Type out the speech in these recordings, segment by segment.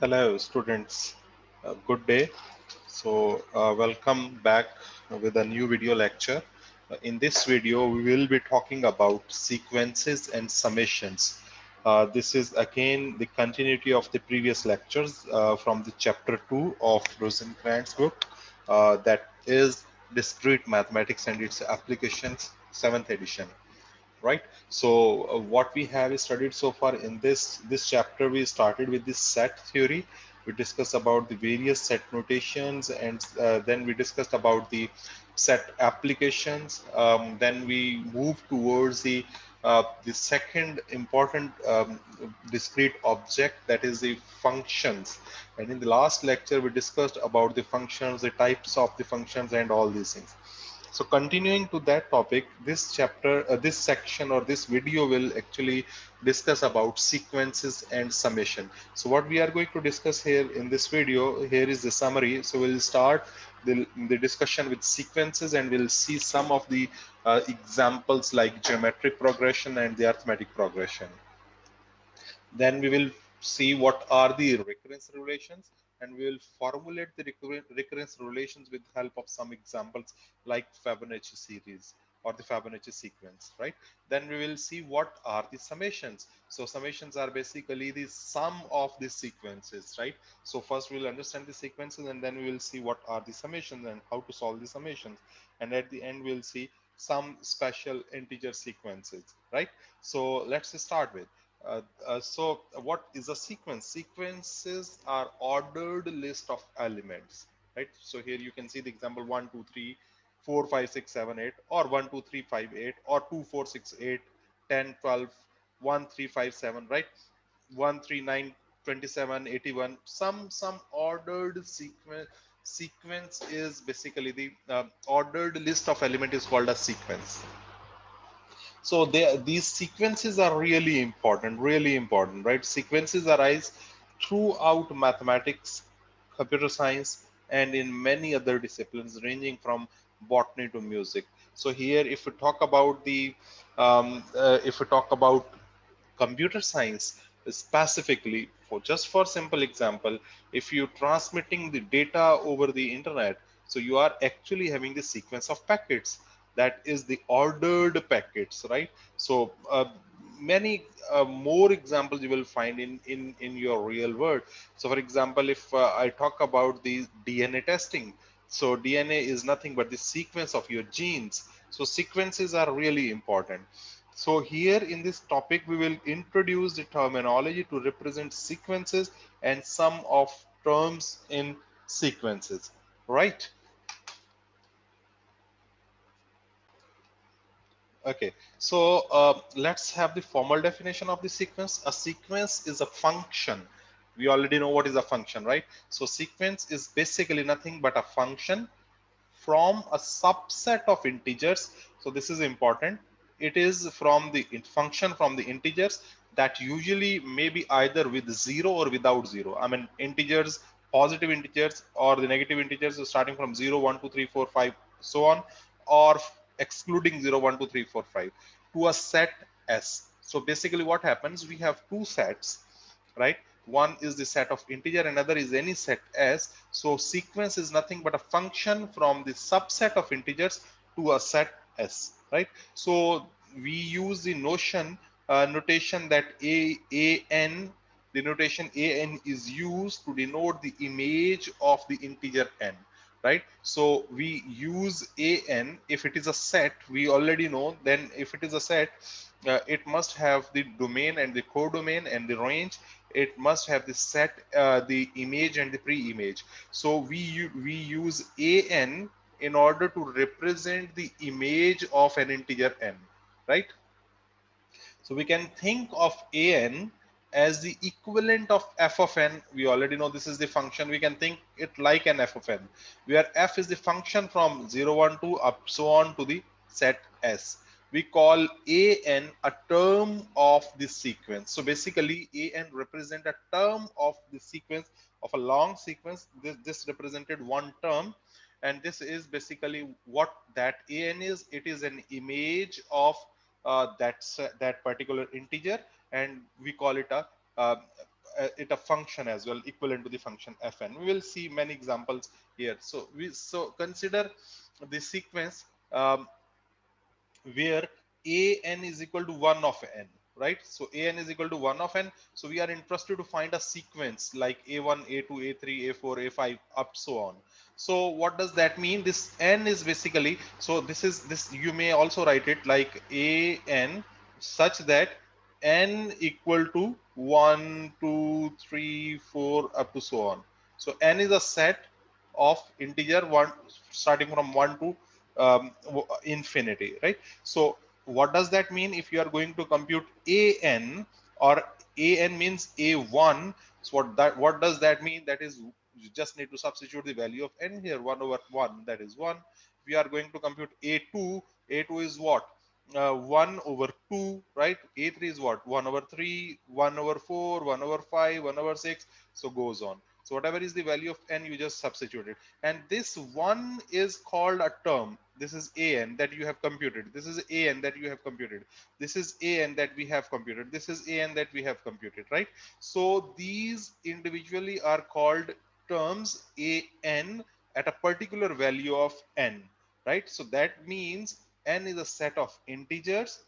Hello, students. Good day. Welcome back with a new video lecture. In this video, we will be talking about sequences and summations. This is again the continuity of the previous lectures from the chapter 2 of Rosencrantz book, that is Discrete Mathematics and its Applications, 7th edition. Right. What we have studied so far in this chapter, we started with this set theory. We discussed about the various set notations, and then we discussed about the set applications. Then we moved towards the second important discrete object, that is the functions. And in the last lecture, we discussed about the functions, the types of the functions, and all these things. So continuing to that topic, this chapter, this section or this video will actually discuss about sequences and summation. So what we are going to discuss here in this video, here is the summary. So we'll start the discussion with sequences, and we'll see some of the examples like geometric progression and the arithmetic progression. Then we will see what are the recurrence relations, and we will formulate the recurrence relations with help of some examples like Fibonacci series or the Fibonacci sequence, right? Then we will see what are the summations. So summations are basically the sum of the sequences, right? So first we'll understand the sequences, and then we will see what are the summations and how to solve the summations. And at the end, we'll see some special integer sequences, right? So let's start with what is a sequence? Sequences are ordered list of elements, right? So here you can see the example 1, 2, 3, 4, 5, 6, 7, 8, or 1, 2, 3, 5, 8, or 2, 4, 6, 8, 10, 12, 1, 3, 5, 7, right? 1, 3, 9, 27, 81. Some ordered sequence is basically the ordered list of element is called a sequence. So these sequences are really important, right? Sequences arise throughout mathematics, computer science, and in many other disciplines, ranging from botany to music. So here, if we talk about computer science specifically, for just for simple example, if you transmitting the data over the internet, so you are actually having the sequence of packets, that is the ordered packets, right? So many more examples you will find in your real world. So for example, if I talk about the DNA testing, so DNA is nothing but the sequence of your genes. So sequences are really important. So here in this topic, we will introduce the terminology to represent sequences and some of terms in sequences, right? Okay, so let's have the formal definition of the sequence. A sequence is a function. We already know what is a function, right? So sequence is basically nothing but a function from a subset of integers. So this is important. It is from the function from the integers that usually may be either with 0 or without 0. I mean integers, positive integers or the negative integers, so starting from 0, 1, 2, 3, 4, 5, so on, or excluding 0, 1, 2, 3, 4, 5 to a set S. So basically what happens, we have two sets, right? One is the set of integer, another is any set S. So sequence is nothing but a function from the subset of integers to a set S, right? So we use the notation that an, the notation an is used to denote the image of the integer n, right? So we use an. If it is a set, we already know, then if it is a set, it must have the domain and the codomain and the range. It must have the set, the image and the pre-image. So we use an in order to represent the image of an integer n, right? So we can think of an as the equivalent of f of n. We already know this is the function. We can think it like an f of n, where f is the function from 0, 1, 2 up so on to the set S. We call an a term of the sequence. So basically an represent a term of the sequence of a long sequence. This represented one term, and this is basically what that an is. It is an image of that particular integer, and we call it a uh, it a function as well, equivalent to the function fn. We will see many examples here. So consider the sequence where an is equal to 1 of n, right? So an is equal to 1 of n. So we are interested to find a sequence like a1, a2, a3, a4, a5, up so on. So what does that mean? This n is basically, so this you may also write it like an such that n equal to 1, 2, 3, 4, up to so on. So n is a set of integer one starting from 1 to infinity, right? So what does that mean? If you are going to compute an, or an means a1, so what does that mean? That is, you just need to substitute the value of n here, 1 over 1, that is 1. We are going to compute a2. A2 is what? 1 over 2, right? A3 is what? 1 over 3, 1 over 4, 1 over 5, 1 over 6, so goes on. So whatever is the value of n, you just substitute it. And this one is called a term. This is an that you have computed. This is an that you have computed. This is an that we have computed. This is an that we have computed, right? So these individually are called terms an at a particular value of n, right? So that means n is a set of integers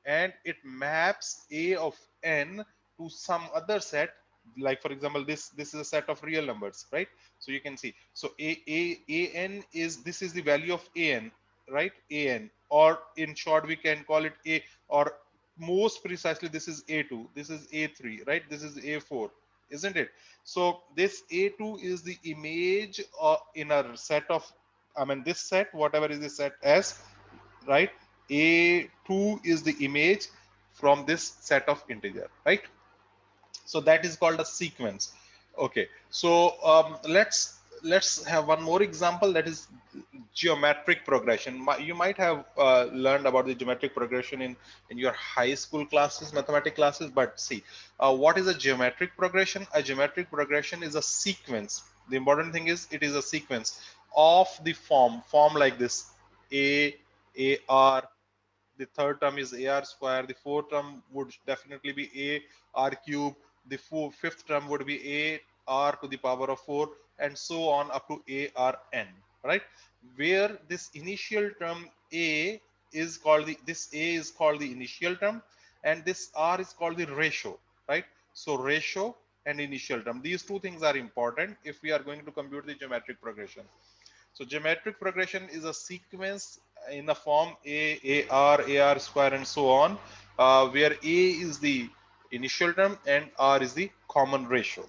and it maps a of n to some other set, like for example this is a set of real numbers, right? So you can see, so an is, this is the value of an, right? An, or in short we can call it a, or most precisely this is a2, this is a3, right? This is a4, isn't it? So this a2 is the image in a set of, I mean this set, whatever is the set s, right? A2 is the image from this set of integer, right? So that is called a sequence. Okay, so let's have one more example, that is geometric progression. You might have learned about the geometric progression in your high school classes, mathematics classes, but see, what is a geometric progression? A geometric progression is a sequence. The important thing is it is a sequence of the form like this: a r, the third term is ar square, the fourth term would definitely be a r cube, the fifth term would be a r to the power of 4, and so on up to a r n, right? Where this initial term a is called the, this a is called the initial term, and this r is called the ratio, right? So ratio and initial term, these two things are important if we are going to compute the geometric progression. So geometric progression is a sequence in the form ar square, and so on, where a is the initial term and r is the common ratio.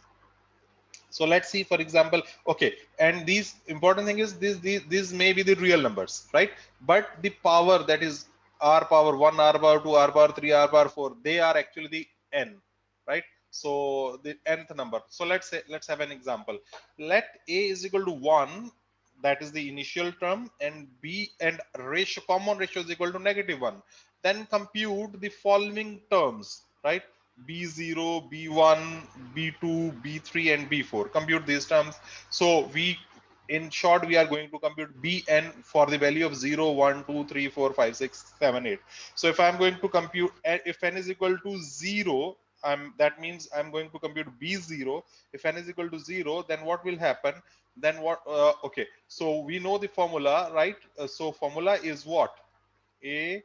So let's see, for example, okay, and these important thing is these may be the real numbers, right? But the power, that is r power 1, r power 2, r power 3, r power 4, they are actually the n, right? So the nth number. So let's have an example. Let a is equal to 1, that is the initial term, and b and ratio, common ratio, is equal to -1. Then compute the following terms, right? B0, B1, B2, B3, and B4. Compute these terms. So we, in short, we are going to compute Bn for the value of 0, 1, 2, 3, 4, 5, 6, 7, 8. So if I'm going to compute, if n is equal to 0, that means I'm going to compute B0. If n is equal to 0, then what will happen? Then what? Okay, so we know the formula, right? So formula is what? A,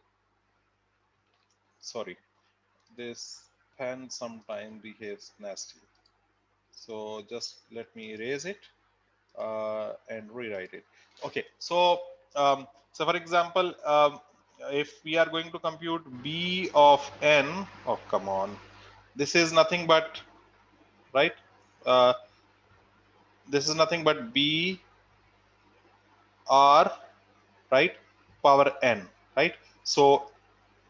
sorry, this pen sometime behaves nasty. So just let me erase it and rewrite it. Okay, so so for example, if we are going to compute b of n, oh come on, this is nothing but, right? Uh, this is nothing but b r, right, power n, right? So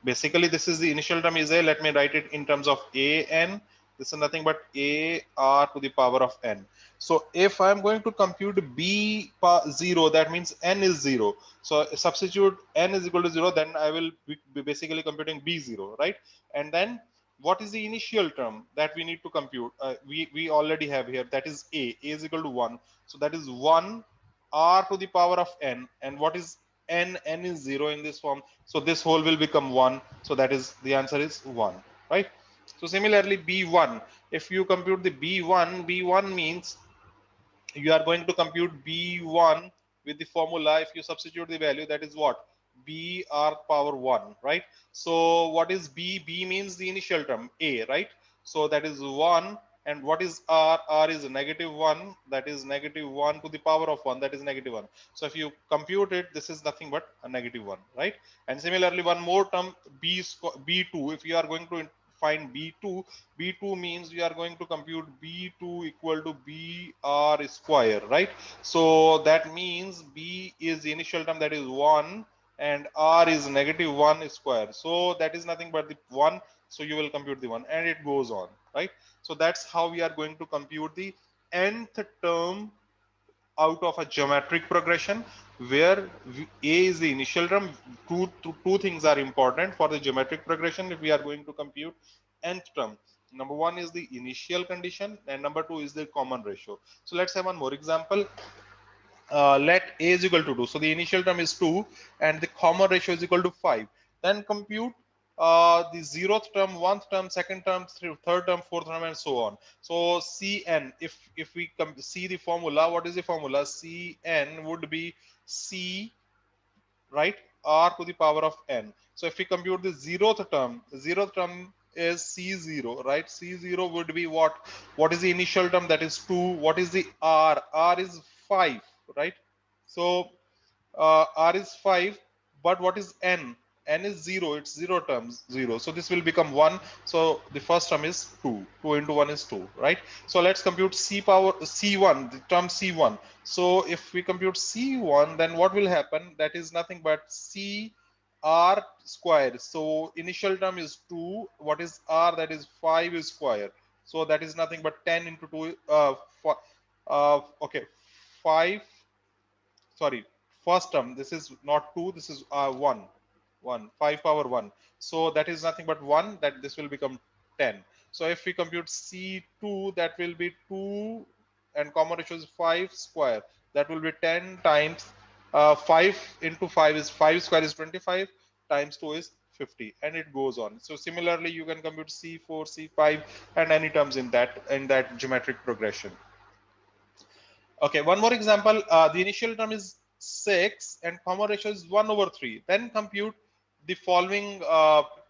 basically this is the initial term is a, let me write it in terms of a n. This is nothing but a r to the power of n. So if I'm going to compute b 0, that means n is 0. So substitute n is equal to 0, then I will be basically computing b0, right? And then what is the initial term that we need to compute? We already have here, that is a is equal to 1. So that is 1 r to the power of n. And what is n? N is 0 in this form. So this whole will become 1. So that is, the answer is 1, right? So similarly, B1, if you compute the B1 means you are going to compute B1 with the formula. If you substitute the value, that is what? B r power 1, right? So what is B? B means the initial term, A, right? So that is 1. And what is R? R is negative 1. That is negative 1 to the power of 1. That is negative 1. So if you compute it, this is nothing but a negative 1, right? And similarly, one more term, B2. If you are going to find B2, B2 means we are going to compute B2 equal to BR square, right? So that means B is the initial term, that is 1, and R is negative 1 square. So that is nothing but the 1. So you will compute the 1, and it goes on, right? So that's how we are going to compute the nth term out of a geometric progression, where A is the initial term. Two things are important for the geometric progression if we are going to compute nth term. Number one is the initial condition, and number two is the common ratio. So let's have one more example. Let A is equal to 2. So the initial term is 2 and the common ratio is equal to 5. Then compute the 0th term, 1th term, 2nd term, 3rd term, 4th term, and so on. So Cn, if we see the formula, what is the formula? Cn would be C, right, r to the power of n. So if we compute the 0th term is C0, right? C0 would be what is the initial term? That is 2. What is the r? R is 5, right? So r is 5, but what is n? N is 0. It's 0 terms, 0. So this will become 1. So the first term is 2. 2 into 1 is 2, right? So let's compute C1, the term C1. So if we compute C1, then what will happen? That is nothing but C r square. So initial term is 2. What is r? That is 5 square. So that is nothing but 10 into 2. Okay, 5. Sorry, first term, this is not 2, this is 1, 5 power 1. So that is nothing but 1, that this will become 10. So if we compute C2, that will be 2 and common ratio is 5 square. That will be 10 times 5 into 5 is 5 square is 25 times 2 is 50, and it goes on. So similarly, you can compute C4, C5, and any terms in that geometric progression. Okay, one more example. The initial term is 6 and common ratio is 1 over 3. Then compute the following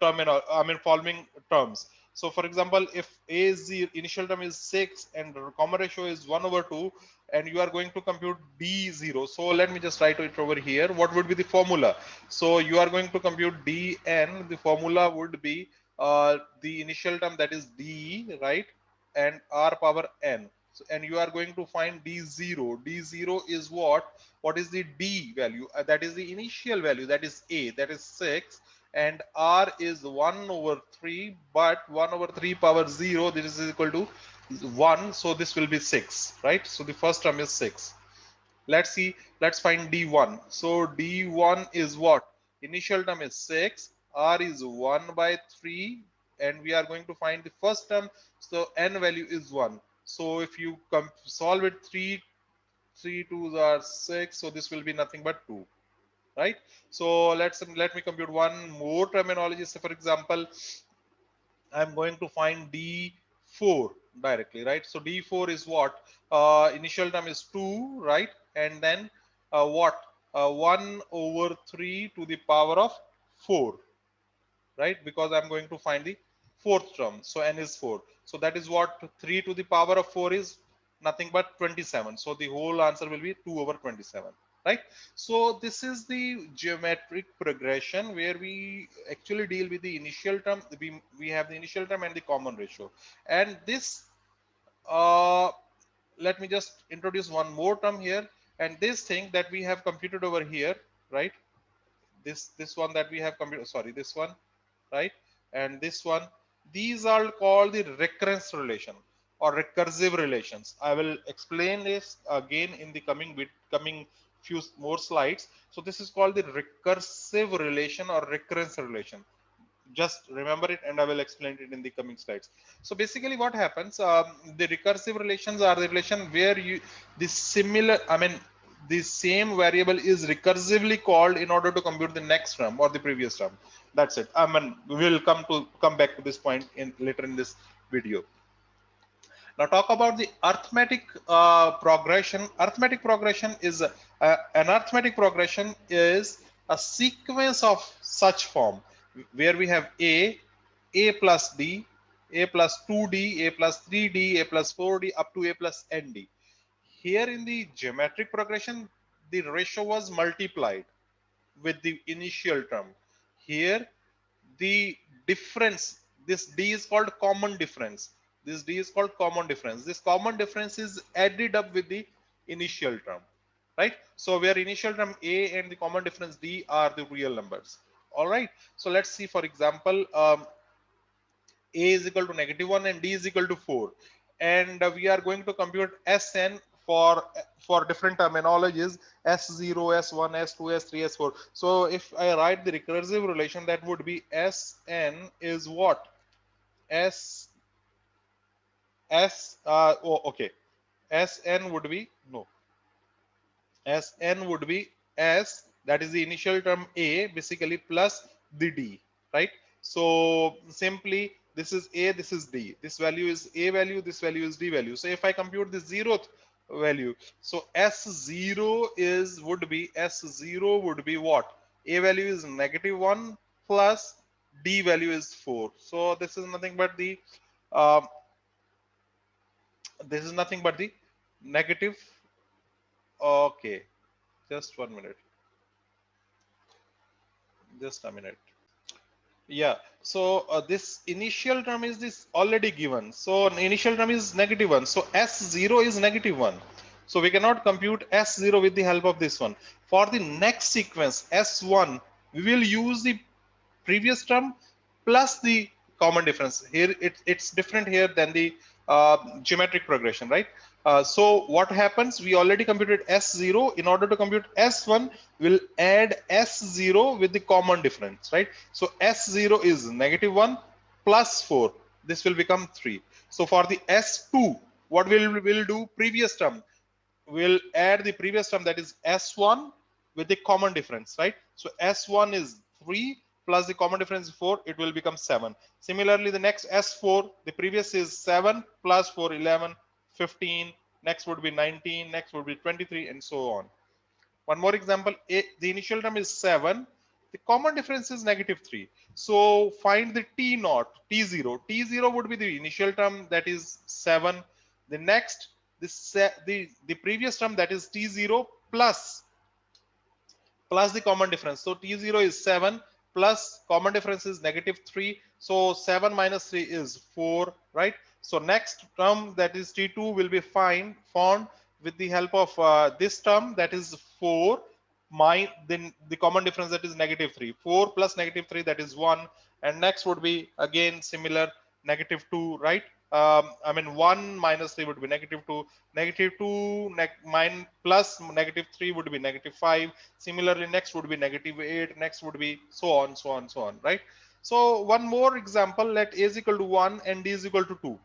following terms. So for example, if A is the initial term is 6 and common ratio is 1 over 2, and you are going to compute D0. So let me just write it over here. What would be the formula? So you are going to compute Dn. The formula would be the initial term, that is D, right? And R power n. So, and you are going to find D0. D0 is what? What is the D value? That is the initial value, that is A, that is 6. And R is 1 over 3, but 1 over 3 power 0, this is equal to 1. So this will be 6, right? So the first term is 6. Let's see, let's find D1. So D1 is what? Initial term is 6, R is 1 by 3, and we are going to find the first term. So n value is 1. So if you solve it, 3 2s are 6. So this will be nothing but 2, right? So let me compute one more terminology. So for example, I'm going to find D4 directly, right? So D4 is what? Initial term is 2, right? And then what? 1 over 3 to the power of 4, right? Because I'm going to find the fourth term. So n is 4. So that is what? 3 to the power of 4 is nothing but 27. So the whole answer will be 2 over 27, right? So this is the geometric progression where we actually deal with the initial term. We have the initial term and the common ratio. And this, let me just introduce one more term here. And this thing that we have computed over here, right? This one that we have computed, sorry, this one, right? And this one, these are called the recurrence relation or recursive relations. I will explain this again in the coming few more slides. So this is called the recursive relation or recurrence relation. Just remember it, and I will explain it in the coming slides. So basically what happens, the recursive relations are the relation where the same variable is recursively called in order to compute the next term or the previous term. That's it. I mean, we will come back to this point in later in this video. Now talk about the arithmetic progression. Arithmetic progression is an arithmetic progression is a sequence of such form where we have a plus d, a plus 2d, a plus 3d, a plus 4d up to a plus nd. Here in the geometric progression, the ratio was multiplied with the initial term. Here the difference, this d is called common difference. This d is called common difference. This common difference is added up with the initial term, right? So where initial term a and the common difference d are the real numbers. All right, so let's see, for example, a is equal to -1 and d is equal to 4, and we are going to compute Sn for different terminologies, S0, S1, S2, S3, S4. So if I write the recursive relation, that would be Sn is what? Okay, Sn would be, no, Sn would be S, that is the initial term A, basically, plus the D, right? So simply this is A, this is D. This value is A value, this value is D value. So if I compute the zeroth value, so S0 would be what? A value is -1 plus D value is 4. So this is nothing but the um, negative. Okay, just 1 minute. Just a minute. Yeah, so this initial term is this already given. So initial term is -1. So S0 is -1. So we cannot compute S0 with the help of this one. For the next sequence, S1, we will use the previous term plus the common difference. Here it's different here than the geometric progression, right? So what happens, we already computed S0. In order to compute S1, we'll add S0 with the common difference, right? So S0 is -1 plus 4. This will become 3. So for the S2, what we'll do, previous term, we'll add the previous term, that is S1 with the common difference, right? So S1 is 3 plus the common difference is 4, it will become 7. Similarly, the next S4, the previous is 7 plus 4, 11, 15, next would be 19, next would be 23, and so on. One more example, the initial term is 7, the common difference is -3. So find the T naught, T0. T0 would be the initial term, that is 7. The next, the previous term, that is T0 plus the common difference. So T0 is 7 plus common difference is -3. So 7 minus 3 is 4, right? So next term, that is T2, will be found with the help of this term, that is 4. Then the common difference, that is -3. 4 plus -3, that is 1. And next would be again similar, -2, right? I mean 1 minus 3 would be -2. -2 plus -3 would be -5. Similarly, next would be -8. Next would be so on, so on, so on, right? So one more example, let A is equal to 1 and D is equal to 2.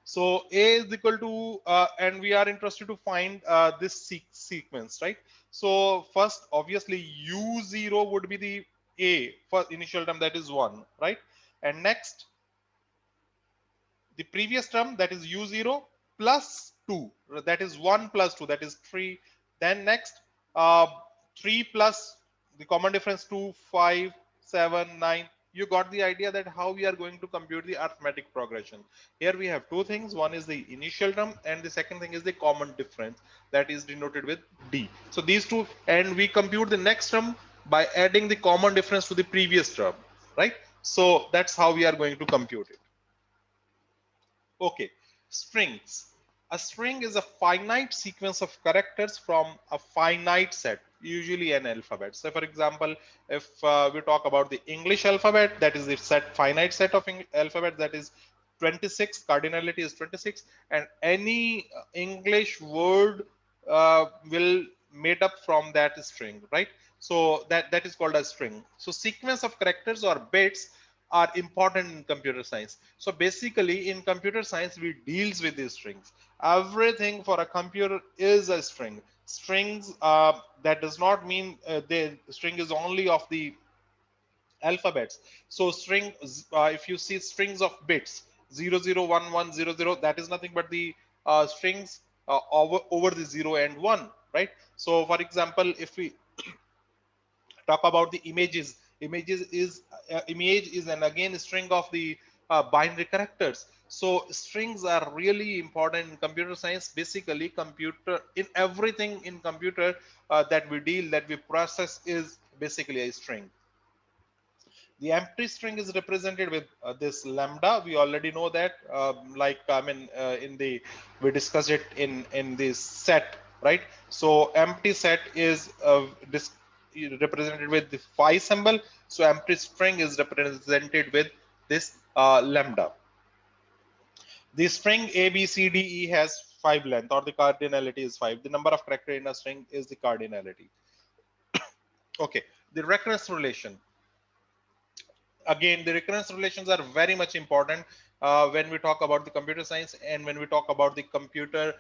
So A is equal to, and we are interested to find this sequence, right? So first, obviously, U0 would be the A for initial term, that is 1, right? And next, the previous term, that is U0 plus 2, that is 1 plus 2, that is 3. Then next, uh, 3 plus the common difference 2, 5, 7, 9. You got the idea that how we are going to compute the arithmetic progression. Here we have two things. One is the initial term and the second thing is the common difference, that is denoted with D. So these two, and we compute the next term by adding the common difference to the previous term, right? So that's how we are going to compute it. Okay, strings. A string is a finite sequence of characters from a finite set, usually an alphabet. So for example, if we talk about the English alphabet, that is the finite set of alphabet, that is 26, cardinality is 26, and any English word will made up from that string, right? So that is called a string. So sequence of characters or bits are important in computer science. So basically in computer science, we deals with these strings. Everything for a computer is a string. Strings, that does not mean the string is only of the alphabets. So string, if you see strings of bits 001100, that is nothing but the strings over the 0 and 1, right? So for example, if we talk about the images, image is an again a string of the binary characters. So strings are really important in computer science. Basically computer, in everything in computer that we deal, that we process, is basically a string. The empty string is represented with this lambda. We already know that, like I mean, in the, we discussed it in this set, right? So empty set is represented with the phi symbol. So empty string is represented with this lambda. The string A, B, C, D, E has 5 length, or the cardinality is 5. The number of character in a string is the cardinality. Okay, the recurrence relation. Again, the recurrence relations are very much important when we talk about the computer science and when we talk about the computer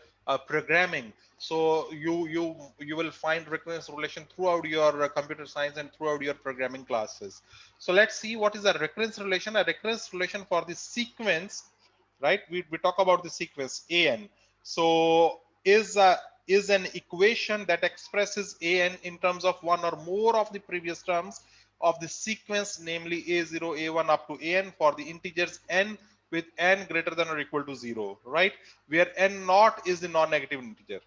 programming. So you will find recurrence relation throughout your computer science and throughout your programming classes. So let's see what is a recurrence relation. A recurrence relation for the sequence, right? We talk about the sequence an. So is an equation that expresses an in terms of one or more of the previous terms of the sequence, namely a0, a1 up to an, for the integers n with n greater than or equal to 0, right? Where n naught is the non-negative integer.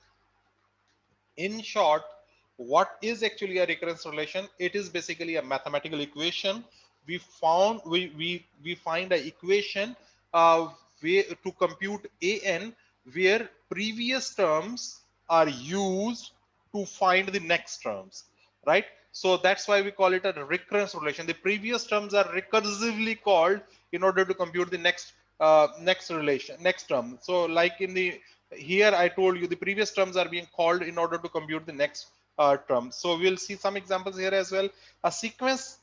In short, what is actually a recurrence relation? It is basically a mathematical equation. We find an equation to compute an where previous terms are used to find the next terms, right? So that's why we call it a recurrence relation. The previous terms are recursively called in order to compute the next term. So like in the, here I told you the previous terms are being called in order to compute the next term. So we'll see some examples here as well. A sequence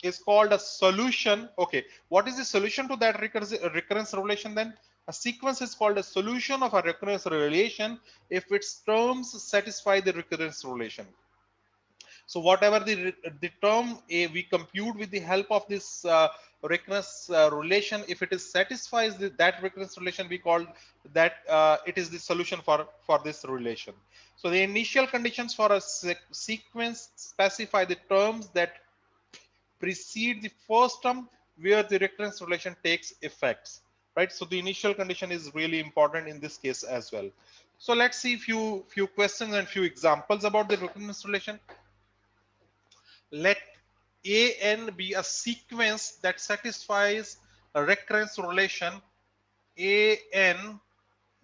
is called a solution. Okay, what is the solution to that recurrence relation then? A sequence is called a solution of a recurrence relation if its terms satisfy the recurrence relation. So whatever the term A we compute with the help of this recurrence relation, if it is satisfies that recurrence relation, we call that it is the solution for this relation. So the initial conditions for a sequence specify the terms that precede the first term where the recurrence relation takes effects, right? So the initial condition is really important in this case as well. So let's see few questions and few examples about the recurrence relation. Let an be a sequence that satisfies a recurrence relation an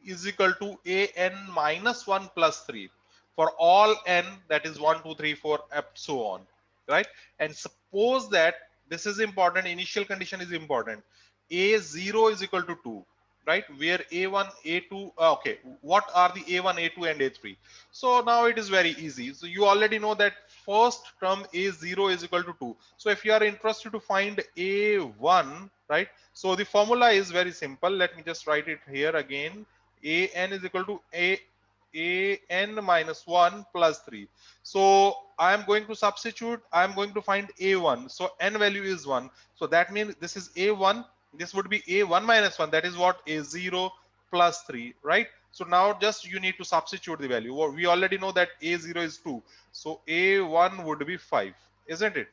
is equal to an minus 1 plus 3 for all n, that is 1 2 3 4 up so on, right? And suppose that, this is important, initial condition is important, a0 is equal to 2, right? Where a1 a2 okay, what are the a1 a2 and a3? So now it is very easy. So you already know that first term a0 is equal to 2. So if you are interested to find a1, right, so the formula is very simple. Let me just write it here again. An is equal to an minus 1 plus 3. So I am going to substitute, I am going to find a1. So n value is 1. So that means this is a1, this would be a1 minus 1, that is what, a0 plus 3, right? So now just you need to substitute the value. We already know that a0 is 2. So a1 would be 5, isn't it?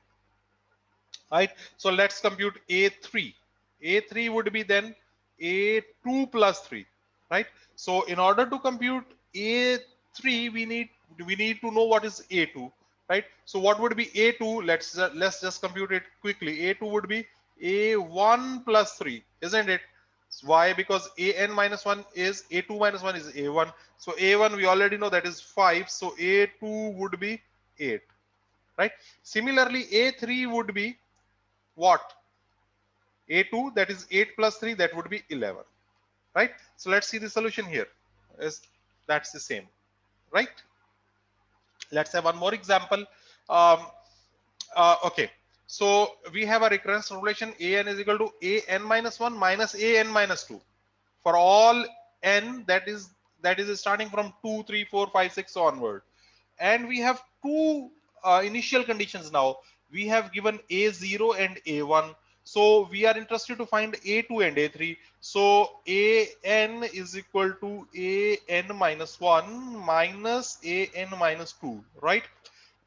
Right? So let's compute a3. A3 would be then a2 plus 3, right? So in order to compute a3, we need to know what is a2, right? So what would be a2? Let's just compute it quickly. A2 would be a1 plus 3, isn't it? Why? Because an minus 1 is a2 minus 1 is a1. So a1 we already know that is 5. So a2 would be 8, right? Similarly, a3 would be what? A2, that is 8 plus 3, that would be 11, right? So let's see the solution here. That's the same, right? Let's have one more example. Um, okay, so we have a recurrence relation an is equal to an minus 1 minus an minus 2 for all n that is starting from 2 3 4 5 6 onward. And we have two initial conditions now. we have given A0 and A1. So we are interested to find A2 and A3. So AN is equal to AN minus 1 minus AN minus 2, right?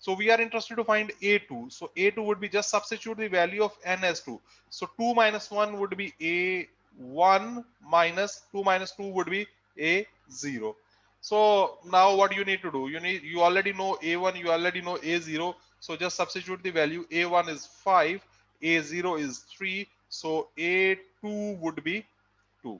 So we are interested to find A2. So A2 would be, just substitute the value of N as 2. So 2 minus 1 would be A1 minus 2 minus 2 would be A0. So now what you need to do, you already know A1, you already know A0. So just substitute the value. A1 is 5, A0 is 3. So A2 would be 2,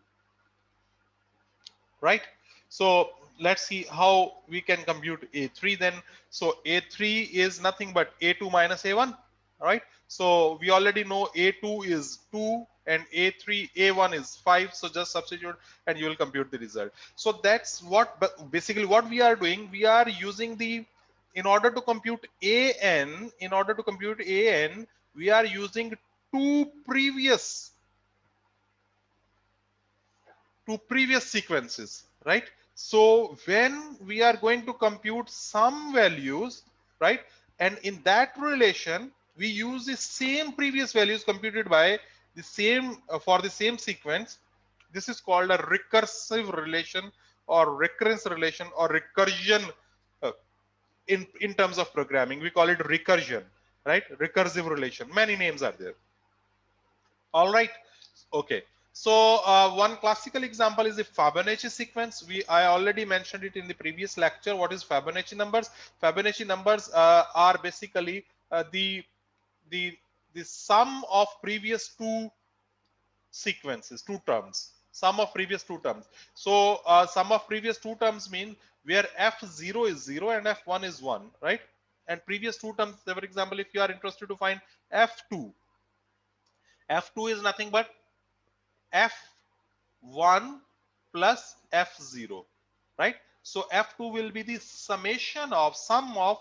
right? So let's see how we can compute A3 then. So A3 is nothing but A2 minus A1, right? So we already know A2 is 2 and A3, A1 is 5. So just substitute and you will compute the result. So that's what, but basically what we are doing, we are using the, in order to compute AN, we are using two previous sequences, right? So when we are going to compute some values, right, and in that relation we use the same previous values computed by the same for the same sequence, this is called a recursive relation or recurrence relation or recursion. uh, in terms of programming we call it recursion, right? Recursive relation, many names are there. All right. Okay. So one classical example is the Fibonacci sequence. I already mentioned it in the previous lecture. What is Fibonacci numbers? Fibonacci numbers are basically the the sum of previous two sequences, two terms. Sum of previous two terms. So sum of previous two terms mean where f0 is 0 and f1 is 1, right? And previous two terms, for example, if you are interested to find f2, f2 is nothing but f1 plus f0, right? So f2 will be the summation of sum of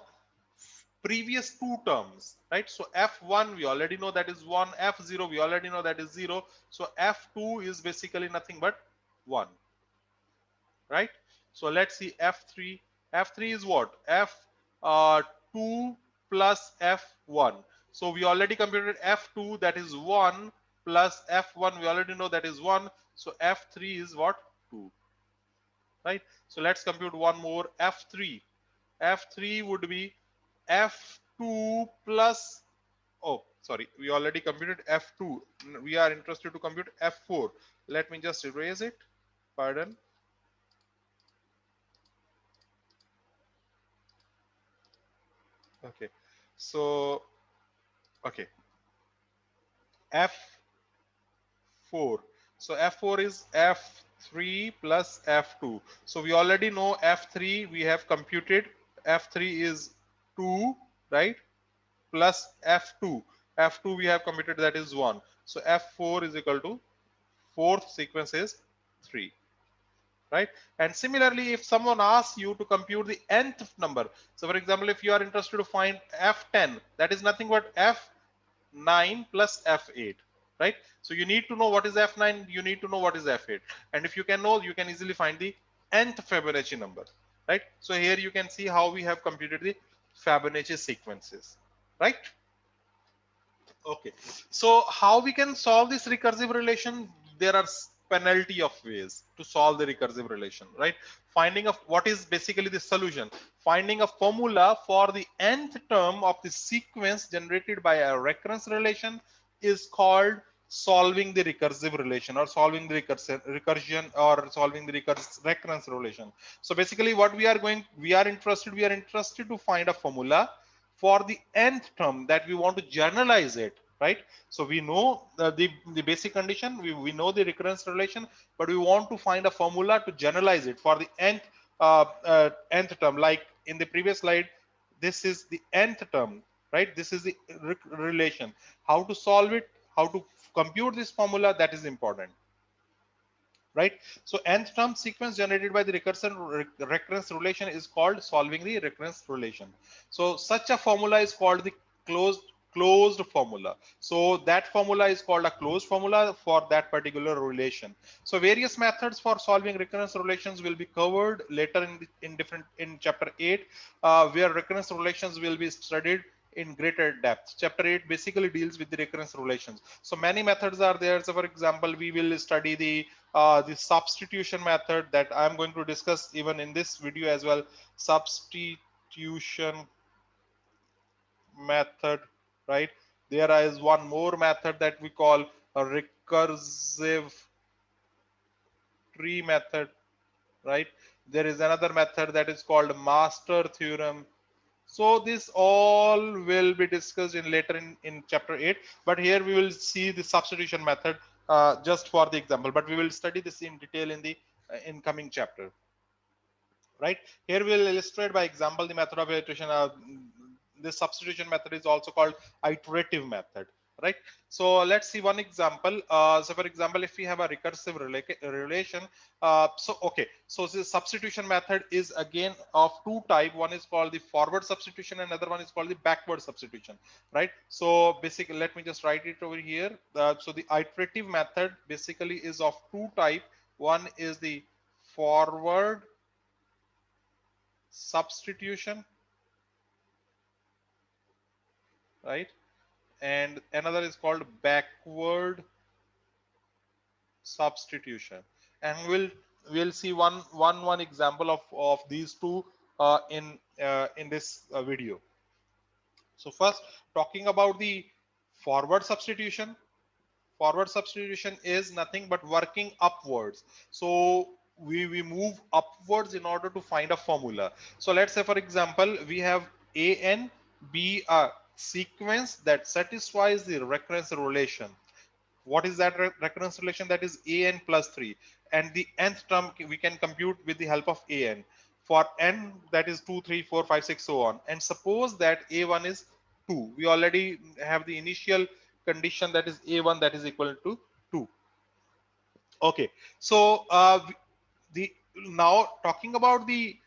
previous two terms, right? So f1 we already know that is 1, f0 we already know that is 0. So f2 is basically nothing but 1, right? So let's see f3. F3 is what? F2 plus f1. So we already computed f2, that is 1, plus f1 we already know that is 1. So f3 is what? 2, right? So let's compute one more, f3. F3 would be f2 plus, oh sorry, we already computed f2. We are interested to compute f4. Let me just erase it, pardon. Okay, so okay, f4. So f4 is f3 plus f2. So we already know f3 we have computed. F3 is 2, right? Plus f2. F2 we have computed, that is 1. So f4 is equal to fourth sequence is 3, right? And similarly, if someone asks you to compute the nth number, so for example, if you are interested to find f10, that is nothing but f9 plus f8, right? So you need to know what is f9, you need to know what is f8, and if you can know, you can easily find the nth Fibonacci number, right? So here you can see how we have computed the Fibonacci sequences, right? Okay, so how we can solve this recursive relation? There are penalty of ways to solve the recursive relation, right? Finding of what is basically the solution, finding a formula for the nth term of the sequence generated by a recurrence relation is called solving the recursive relation or solving the recursion or solving the recurrence relation. So basically what we are interested to find a formula for the nth term that we want to generalize it, right? So we know the basic condition, we know the recurrence relation, but we want to find a formula to generalize it for the nth term. Like in the previous slide, this is the nth term, right? This is the relation. How to solve it, how to compute this formula, that is important, right? So nth term sequence generated by the recurrence relation is called solving the recurrence relation. So such a formula is called the closed formula. So that formula is called a closed formula for that particular relation. So various methods for solving recurrence relations will be covered later in chapter 8, where recurrence relations will be studied in greater depth. Chapter 8 basically deals with the recurrence relations. So many methods are there. So for example, we will study the substitution method that I'm going to discuss even in this video as well. Substitution method, right? There is one more method that we call a recursive tree method, right? There is another method that is called master theorem. So this all will be discussed in later in chapter 8, but here we will see the substitution method just for the example, but we will study this in detail in the incoming chapter. Right here we'll illustrate by example the method of iteration. This substitution method is also called iterative method, right? So let's see one example. So for example, if we have a recursive relation, so okay, so the substitution method is again of two type. One is called the forward substitution, and another one is called the backward substitution, right? So basically, let me just write it over here. So the iterative method basically is of two type. One is the forward substitution, right? And another is called backward substitution. And we'll see one example of these two in this video. So first, talking about the forward substitution. Forward substitution is nothing but working upwards. So we move upwards in order to find a formula. So let's say for example, we have a n be a sequence that satisfies the recurrence relation. What is that recurrence relation? That is a n plus 3, and the nth term we can compute with the help of a n. For n, that is 2 3 4 5 6 so on. And suppose that a1 is 2. We already have the initial condition, that is a1 that is equal to 2. Okay, so the now talking about the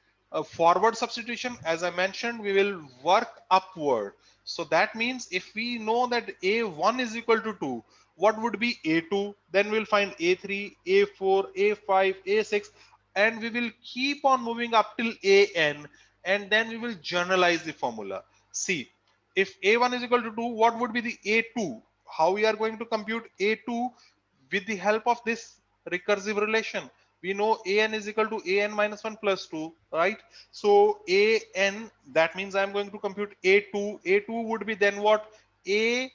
forward substitution, as I mentioned, we will work upward. So that means if we know that a1 is equal to 2, what would be a2? Then we'll find a3, a4, a5, a6, and we will keep on moving up till an, and then we will generalize the formula. See, if a1 is equal to 2, what would be the a2? How we are going to compute a2? With the help of this recursive relation. We know an is equal to an minus 1 plus 2, right? So an, that means I'm going to compute a2. A2 would be then what? A2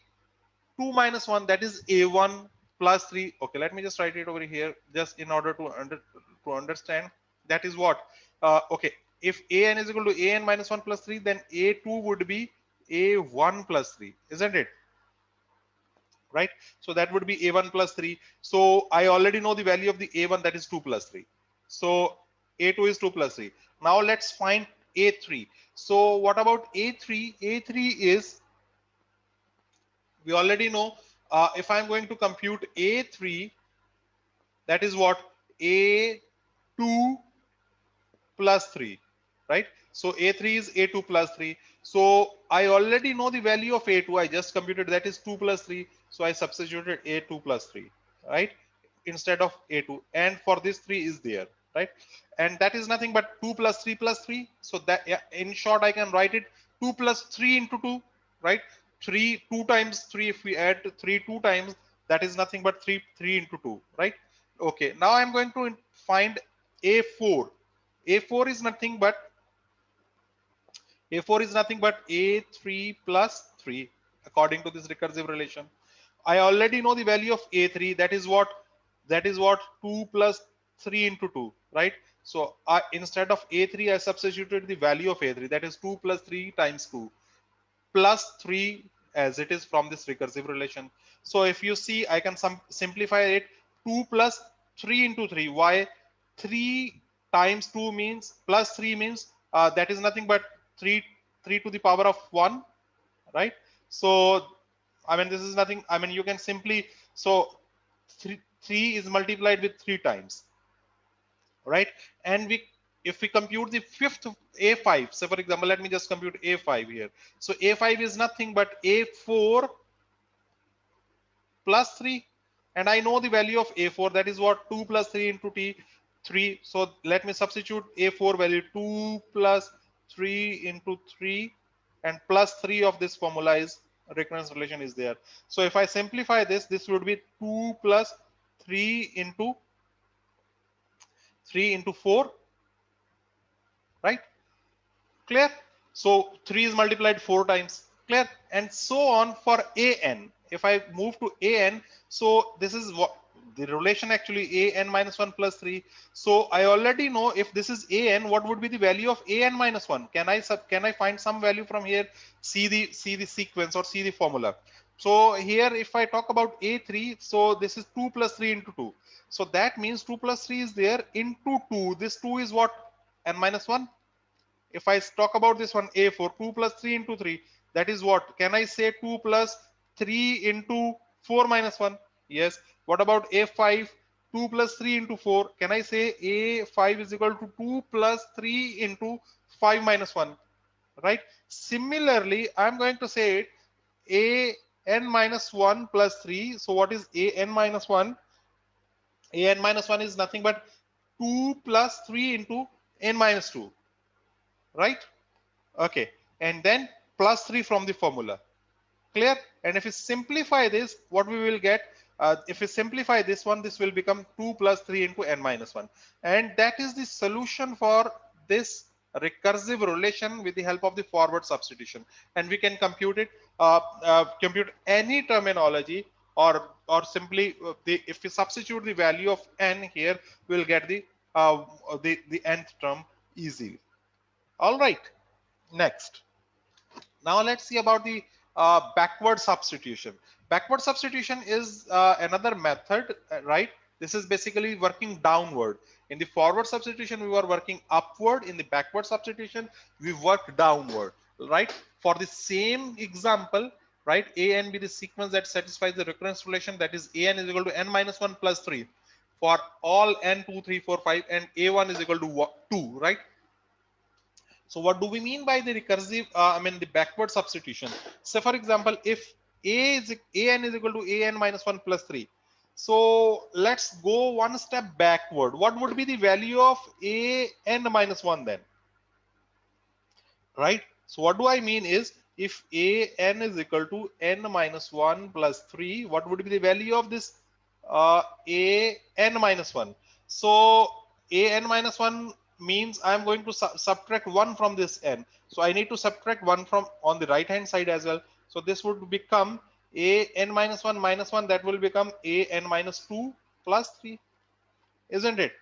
minus 1, that is a1 plus 3. Okay, let me just write it over here just in order to understand. That is what? Okay, if an is equal to an minus 1 plus 3, then a2 would be a1 plus 3, isn't it? Right? So that would be a1 plus 3. So I already know the value of the a1, that is 2 plus 3. So a2 is 2 plus 3. Now let's find a3. So what about a3? A3 is, we already know, if I'm going to compute a3, that is what? A2 plus 3, right? So a3 is a2 plus 3. So I already know the value of a2. I just computed, that is 2 plus 3. So I substituted a2 plus 3, right, instead of a2, and for this 3 is there, right? And that is nothing but 2 plus 3 plus 3. So that, yeah, in short, I can write it 2 plus 3 into 2, right? 3 2 times 3, if we add 3 2 times, that is nothing but 3 into 2, right? Okay, now I'm going to find a4. A4 is nothing but a3 plus 3 according to this recursive relation. I already know the value of a3. That is what? That is what? 2 plus 3 into 2, right? So instead of a3, I substituted the value of a3. That is 2 plus 3 times 2 plus 3, as it is from this recursive relation. So if you see, I can simplify it. 2 plus 3 into 3. Why? 3 times 2 means plus 3 means that is nothing but 3 to the power of 1, right? So I mean, this is nothing. I mean, you can simply, so 3 is multiplied with 3 times, right? And if we compute the fifth a5, so for example, let me just compute a5 here. So a5 is nothing but a4 plus 3, and I know the value of a4, that is what? 2 plus 3 into 3. So let me substitute a4 value, 2 plus 3 into 3 and plus 3 of this formula is recurrence relation is there. So if I simplify this, this would be 2 plus 3 into 4, right? Clear? So 3 is multiplied 4 times. Clear? And so on for an. If I move to an, so this is what the relation actually an minus 1 plus 3. So I already know if this is an, what would be the value of an minus 1? Can I find some value from here? See the sequence or see the formula. So here if I talk about a3, so this is 2 plus 3 into 2. So that means 2 plus 3 is there into 2. This 2 is what? N minus 1. If I talk about this one, A4, 2 plus 3 into 3, that is what? Can I say 2 plus 3 into 4 minus 1? Yes. What about A5? 2 plus 3 into 4. Can I say A5 is equal to 2 plus 3 into 5 minus 1? Right? Similarly, I'm going to say it an minus 1 plus 3. So what is an minus 1? An minus 1 is nothing but 2 plus 3 into n minus 2. Right? Okay, and then plus 3 from the formula. Clear? And if we simplify this, what we will get, if we simplify this one, this will become 2 plus 3 into n minus 1. And that is the solution for this recursive relation with the help of the forward substitution. And we can compute it, compute any terminology, or simply if we substitute the value of n here, we'll get the nth term easily. All right. Next, now let's see about the backward substitution. Backward substitution is another method, right? This is basically working downward. In the forward substitution, we were working upward. In the backward substitution, we work downward, right? For the same example, right? A and B, the sequence that satisfies the recurrence relation, that is an is equal to n minus 1 plus 3 for all n 2, 3, 4, 5, and a1 is equal to 2, right? So what do we mean by the recursive, the backward substitution? So for example, if an is equal to an minus 1 plus 3. So let's go one step backward. What would be the value of an minus 1 then? Right? So what do I mean is, if an is equal to n minus 1 plus 3, what would be the value of this an minus 1? So an minus 1 means I'm going to subtract 1 from this n. So I need to subtract 1 from on the right hand side as well. So this would become an minus 1 minus 1, that will become an minus 2 plus 3, isn't it?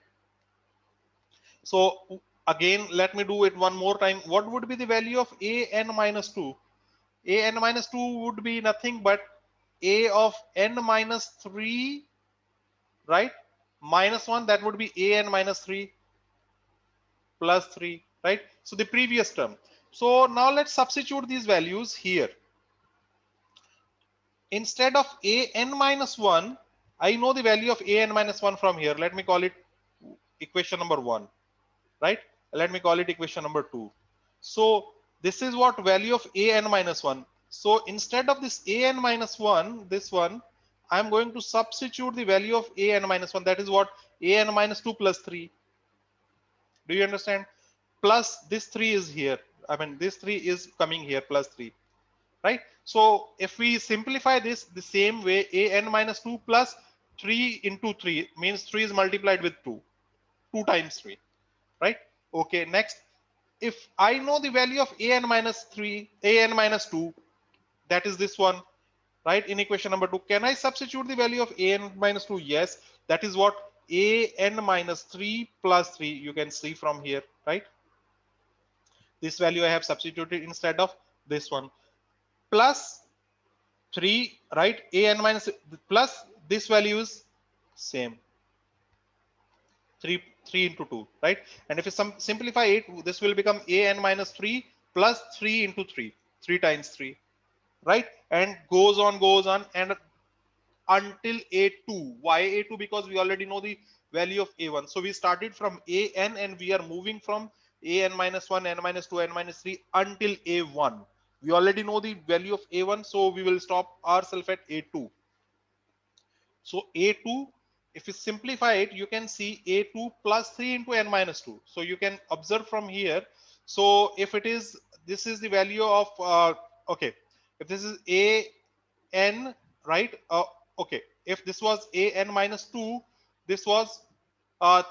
So again, let me do it one more time. What would be the value of an minus 2? An minus 2 would be nothing but a of n minus 3, right? Minus 1, that would be an minus 3 plus 3, right? So the previous term. So now let's substitute these values here. Instead of an minus 1, I know the value of an minus 1 from here. Let me call it equation number 1, right? Let me call it equation number 2. So this is what value of an minus 1. So instead of this an minus 1, this one, I'm going to substitute the value of an minus 1. That is what? An minus 2 plus 3. Do you understand? Plus this 3 is here. This 3 is coming here, plus 3. Right? So if we simplify this the same way, an minus 2 plus 3 into 3 means 3 is multiplied with 2. 2 times 3. Right? Okay, next. If I know the value of an minus 3, an minus 2, that is this one, right? In equation number 2, can I substitute the value of an minus 2? Yes, that is what? An minus 3 plus 3, you can see from here, right? This value I have substituted instead of this one. Plus 3, right? An minus plus this value is same. 3 into 2, right? And if you simplify it, this will become an minus 3 plus 3 into 3, 3 times 3, right? And goes on and until a2. Why a2? Because we already know the value of a1. So we started from an and we are moving from an minus 1, n minus 2, n minus 3 until a1. We already know the value of a1, so we will stop ourselves at a2. So a2, if you simplify it, you can see a2 plus 3 into n minus 2. So you can observe from here. So if it is this is the value of okay, if this is a n, right? Okay, if this was a n minus 2, this was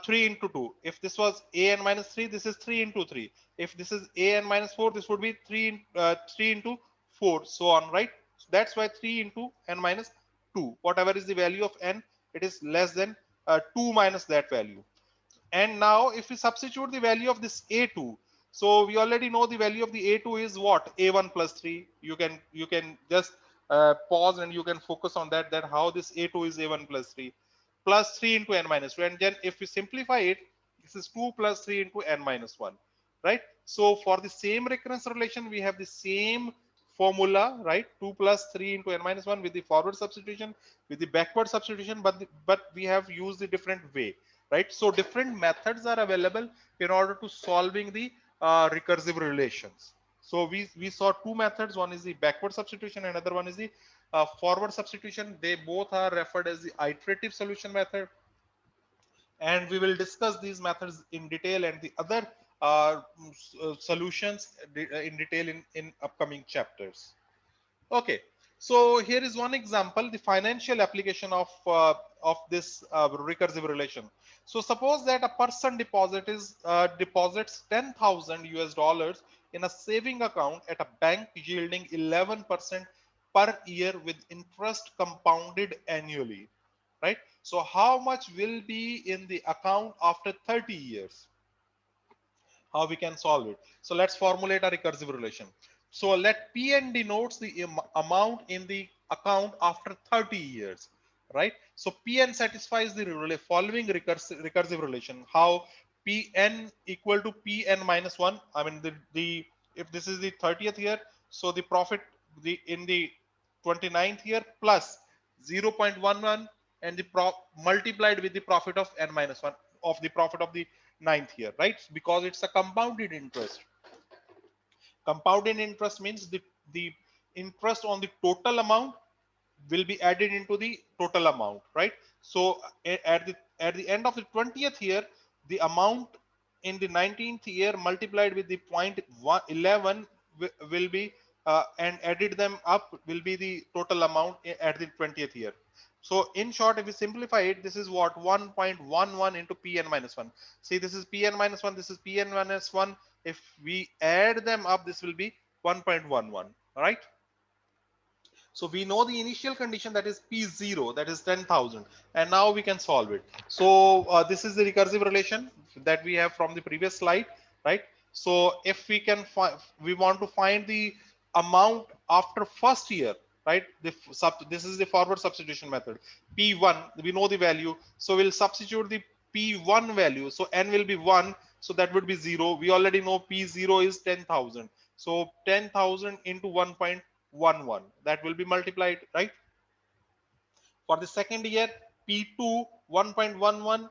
3 into 2. If this was a n minus 3, this is 3 into 3. If this is a n minus 4, this would be 3 into 4, so on, right? So that's why 3 into n minus 2. Whatever is the value of n, it is less than 2 minus that value. And now if we substitute the value of this a2, so we already know the value of the a2 is what? A1 plus 3. You can just pause and you can focus on that how this a2 is a1 plus 3 plus 3 into n minus 2. And then if we simplify it, this is 2 plus 3 into n minus 1, right? So for the same recurrence relation, we have the same formula, right? 2 plus 3 into n minus 1 with the forward substitution, with the backward substitution, but we have used the different way, right? So different methods are available in order to solving the recursive relations. So we saw two methods. One is the backward substitution, another one is the forward substitution. They both are referred as the iterative solution method, and we will discuss these methods in detail and the other solutions in detail in upcoming chapters. Okay, so here is one example, the financial application of this recursive relation. So suppose that a person deposits 10,000 US dollars in a saving account at a bank yielding 11% per year with interest compounded annually, right? So how much will be in the account after 30 years? How we can solve it? So let's formulate a recursive relation. So let Pn denotes the amount in the account after 30 years, right? So Pn satisfies the following recursive relation. How? Pn equal to Pn minus 1. I mean the if this is the 30th year, so the profit in the 29th year plus 0.11 and the multiplied with the profit of n minus 1 of the profit of the ninth year, right? Because it's a compounded interest. Compounded interest means the interest on the total amount will be added into the total amount, right? So at the end of the 20th year, the amount in the 19th year multiplied with the 0.11 will be and added them up will be the total amount at the 20th year. So in short, if we simplify it, this is what? 1.11 into Pn minus 1. See, this is Pn minus 1, this is Pn minus 1. If we add them up, this will be 1.11, right? So we know the initial condition, that is P0, that is 10,000, and now we can solve it. So this is the recursive relation that we have from the previous slide, right? So if we can we want to find the amount after first year, right? This is the forward substitution method. P1, we know the value, so we'll substitute the P1 value. So n will be 1, so that would be 0. We already know P0 is 10,000. So 10,000 into 1.11, that will be multiplied, right? For the second year, P2 1.11,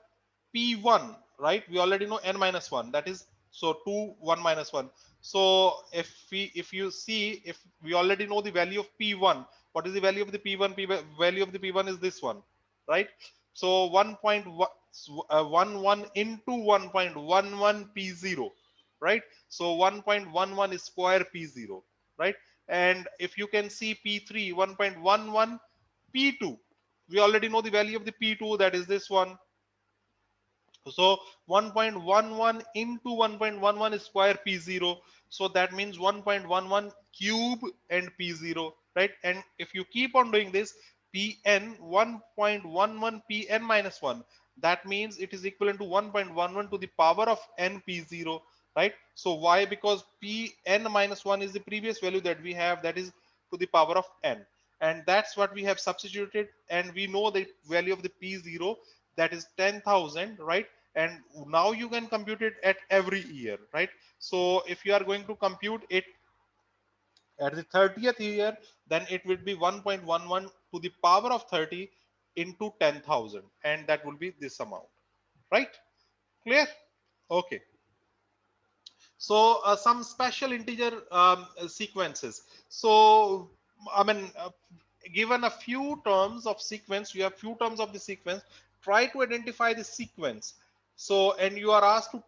P1, right? We already know n minus 1, that is, so 2 1 minus 1. So if you see, if we already know the value of P1, what is the value of the P1? Value of the P1 is this one, right? So 1.11 into 1.11 P0, right? So 1.11 is square P0, right? And if you can see P3 1.11 P2, we already know the value of the P2, that is this one. So 1.11 into 1.11 is square P0. So that means 1.11 cube and P0, right? And if you keep on doing this, Pn 1.11 Pn minus 1, that means it is equivalent to 1.11 to the power of n P0, right? So why? Because Pn minus 1 is the previous value that we have, that is to the power of n. And that's what we have substituted, and we know the value of the P0, that is 10,000, right? And now you can compute it at every year, right? So if you are going to compute it at the 30th year, then it will be 1.11 to the power of 30 into 10,000, and that will be this amount, right? Clear? Okay. So some special integer sequences. So I mean, given a few terms of sequence, you have few terms of the sequence. Try to identify the sequence. So and you are asked to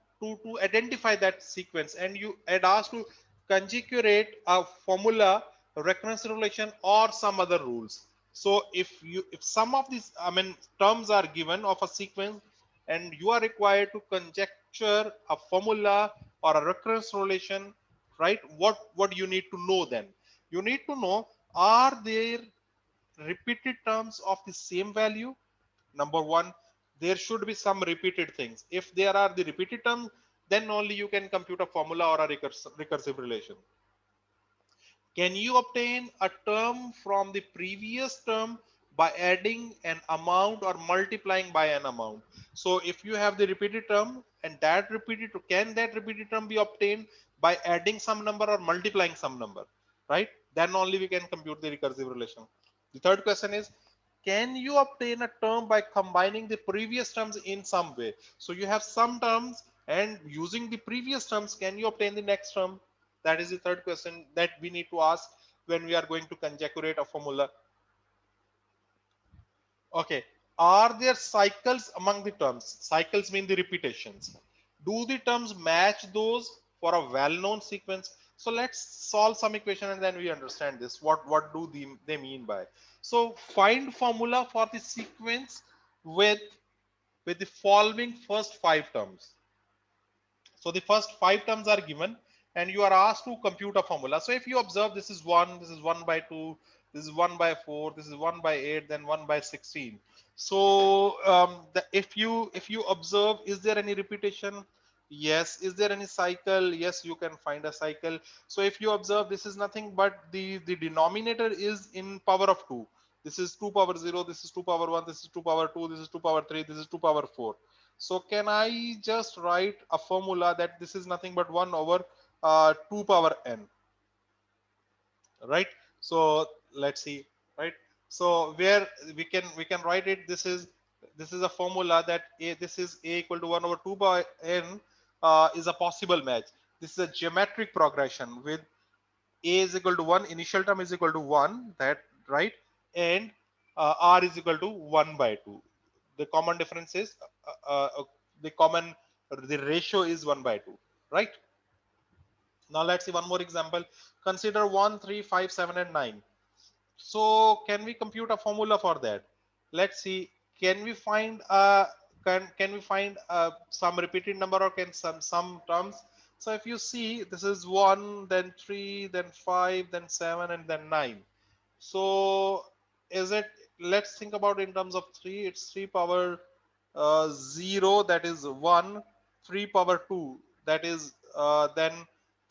identify that sequence, and you are asked to conjugate a formula, recurrence relation, or some other rules. So if some of these, I mean, terms are given of a sequence, and you are required to conjecture a formula or a recurrence relation, right? What you need to know then? You need to know, are there repeated terms of the same value? Number one, there should be some repeated things. If there are the repeated terms, then only you can compute a formula or a recursive relation. Can you obtain a term from the previous term by adding an amount or multiplying by an amount? So if you have the repeated term, and that repeated, can that repeated term be obtained by adding some number or multiplying some number, right? Then only we can compute the recursive relation. The third question is, can you obtain a term by combining the previous terms in some way? So you have some terms, and using the previous terms, can you obtain the next term? That is the third question that we need to ask when we are going to conjugate a formula. Okay. Are there cycles among the terms? Cycles mean the repetitions. Do the terms match those for a well-known sequence? So let's solve some equation and then we understand this. What do they mean by? So find formula for the sequence with the following first five terms. So the first five terms are given, and you are asked to compute a formula. So if you observe, this is 1, this is 1 by 2, this is 1 by 4, this is 1 by 8, then 1 by 16. So if you observe, is there any repetition? Yes. Is there any cycle? Yes, you can find a cycle. So if you observe, this is nothing but the denominator is in power of 2. This is 2 power 0, this is 2 power 1, this is 2 power 2, this is 2 power 3, this is 2 power 4. So can I just write a formula that this is nothing but 1 over 2 power n, right? So let's see, right? So where we can write it, this is a formula that this is a equal to 1 over 2 by n is a possible match. This is a geometric progression with a is equal to 1, initial term is equal to 1, that right, and r is equal to 1 by 2. The common difference is the common the ratio is 1 by 2, right? Now let's see one more example. Consider 1, 3, 5, 7, and 9. So can we compute a formula for that? Let's see. Can we find some repeated number, or can some terms? So if you see, this is 1, then 3, then 5, then 7, and then 9. So is it, let's think about in terms of 3. It's 3 power 0, that is 1. 3 power 2, that is then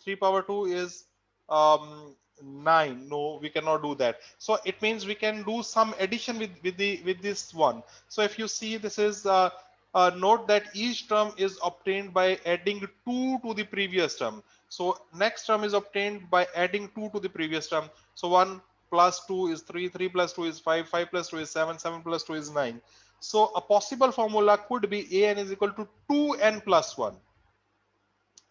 3 power 2 is 9. No, we cannot do that. So it means we can do some addition with this one. So if you see, this is note that each term is obtained by adding 2 to the previous term. So next term is obtained by adding 2 to the previous term. So 1 plus 2 is 3, 3 plus 2 is 5, 5 plus 2 is 7, 7 plus 2 is 9. So a possible formula could be an is equal to 2n plus 1,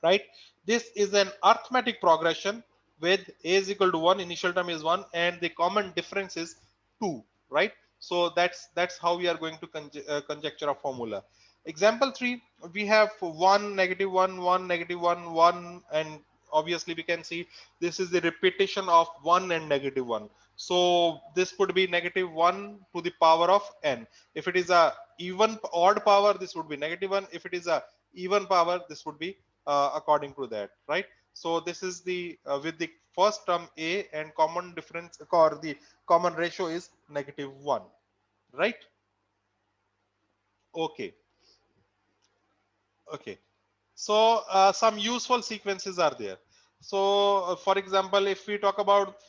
right? This is an arithmetic progression with a is equal to 1, initial term is 1, and the common difference is 2, right? So that's how we are going to conjecture a formula. Example 3, we have 1, negative 1, 1, negative 1, 1, and obviously we can see this is the repetition of 1 and negative 1. So this could be negative 1 to the power of n. If it is a even odd power, this would be negative 1. If it is a even power, this would be according to that, right? So this is the with the first term a, and common difference or the common ratio is negative 1, right? Okay. Okay. So some useful sequences are there. So for example, if we talk about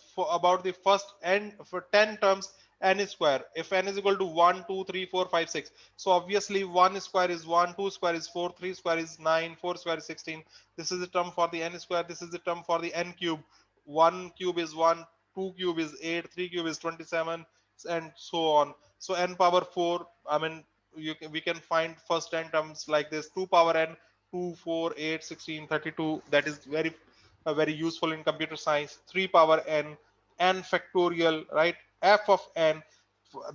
the first n for 10 terms, n square, if n is equal to 1, 2, 3, 4, 5, 6, so obviously 1 square is 1, 2 square is 4, 3 square is 9, 4 square is 16. This is the term for the n square. This is the term for the n cube. 1 cube is 1, 2 cube is 8, 3 cube is 27, and so on. So n power 4, I mean, we can find first 10 terms like this: 2 power n, 2, 4, 8, 16, 32. That is very useful in computer science. 3 power n, n factorial, right? F of n,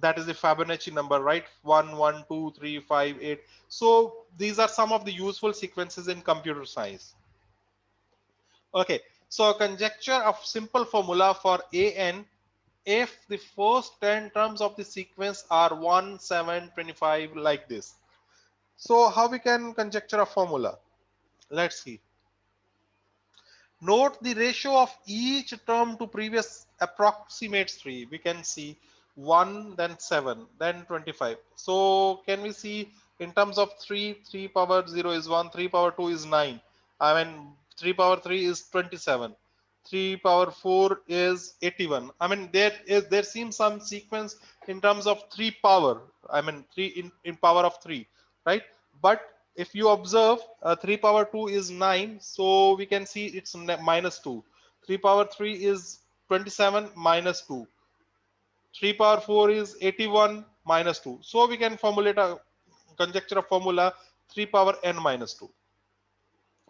that is the Fibonacci number, right? 1, 1, 2, 3, 5, 8. So these are some of the useful sequences in computer science. Okay, So a conjecture of simple formula for an if the first 10 terms of the sequence are 1, 7, 25 like this. So how we can conjecture a formula? Let's see. Note the ratio of each term to previous approximates 3. We can see 1, then 7, then 25. So can we see in terms of 3, 3 power 0 is 1, 3 power 2 is 9. I mean 3 power 3 is 27. 3 power 4 is 81. I mean there seems some sequence in terms of 3 power. I mean 3 in power of 3, right? But if you observe 3 power 2 is 9, so we can see it's minus 2. 3 power 3 is 27 minus 2. 3 power 4 is 81 minus 2. So we can formulate a conjecture of formula 3 power n minus 2.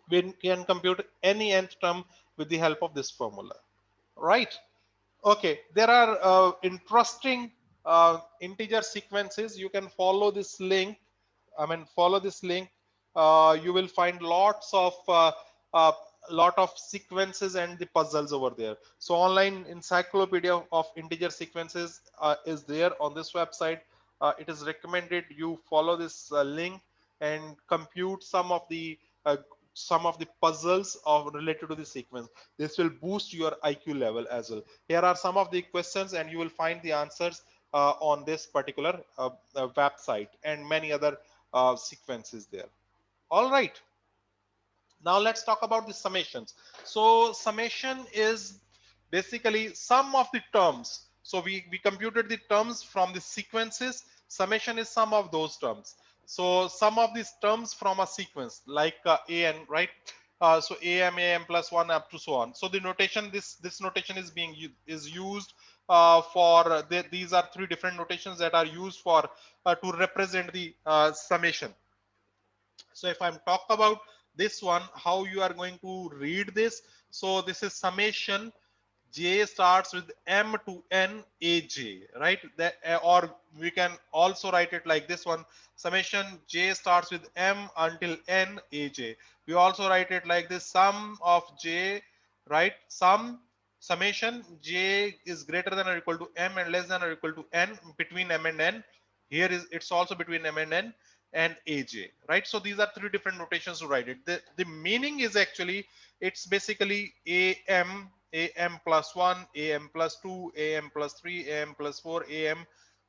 We can compute any nth term with the help of this formula, right? Okay, there are interesting integer sequences. You can follow this link. Follow this link. You will find uh, lot of sequences and the puzzles over there. So online encyclopedia of integer sequences is there on this website. It is recommended you follow this link and compute uh, some of the puzzles of related to the sequence. This will boost your IQ level as well. Here are some of the questions and you will find the answers on this particular website and many other sequences there. All right. Now let's talk about the summations. So summation is basically sum of the terms. So we computed the terms from the sequences. Summation is sum of those terms. So sum of these terms from a sequence like an, right? So am plus 1 up to so on. So the notation, this notation is being used these are three different notations that are used for to represent the summation. So if I'm talk about this one, how you are going to read this? So this is summation. J starts with M to N AJ, right? Or we can also write it like this one. Summation J starts with M until N AJ. We also write it like this: sum of J, right? Summation J is greater than or equal to M and less than or equal to N, between M and N. Here is it's also between M and N and AJ, right? So these are three different notations to write it. The meaning is actually it's basically am plus 1, am plus 2, am plus 3, am plus 4, am